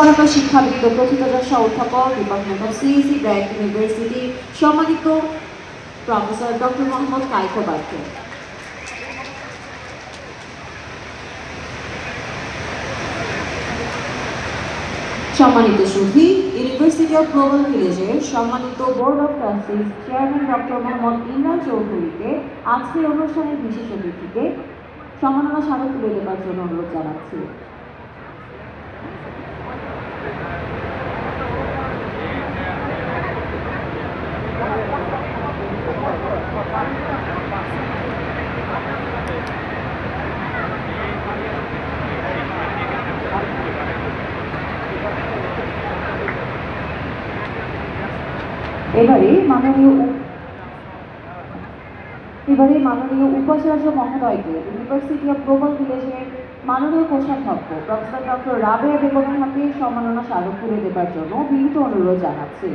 সম্মানিত শিক্ষাবৃন্দ, প্রথিতযশা অধ্যাপক, department of CEC, BRAC university, সম্মানিত প্রফেসর ডক্টর মোহাম্মদ কায়কোবাদ বাদকে, সম্মানিত সুধী, ইউনিভার্সিটি অফ গ্লোবাল ভিলেজের সম্মানিত board of trustees chairman doctor Mohammad Imran চৌধুরীকে আজকের অনুষ্ঠানের বিশেষ অতিথিকে সম্মাননা স্মারক তুলে দেওয়ার জন্য অনুরোধ জানাচ্ছি। এবারে মাননীয় উপাচার্য মহোদয়কে ইউনিভার্সিটি অফ গ্লোবাল ভিলেজের মাননীয় কোষাধ্যক্ষ প্রফেসর ডক্টর রাবেয়া বেগমের হাতে সম্মাননা স্মারক তুলে দেবার জন্য বিনীত অনুরোধ জানাচ্ছি।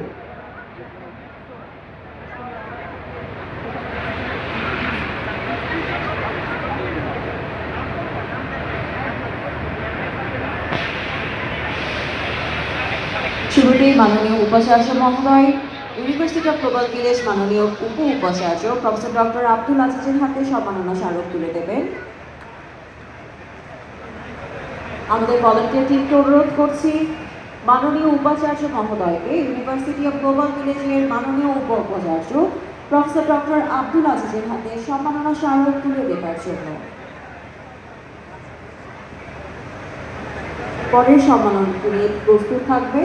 শুরুতেই মাননীয় উপাচার্য মহোদয় ইউনিভার্সিটি অফ গ্লোবাল ভিলেজ মাননীয় উপাচার্য প্রফেসর ডক্টর আব্দুল আজিজের হাতে সম্মাননা স্মারক তুলে দেবেন। আমাদের ভলান্টিয়ার টিমকে অনুরোধ করছি মাননীয় উপাচার্য মহোদয়কে ইউনিভার্সিটি অফ গ্লোবাল ভিলেজের মাননীয় উপাচার্য প্রফেসর ডক্টর আব্দুল আজিজের হাতে সম্মাননা স্মারক তুলে দেবার জন্য। পরের সম্মাননা প্রস্তুত থাকবে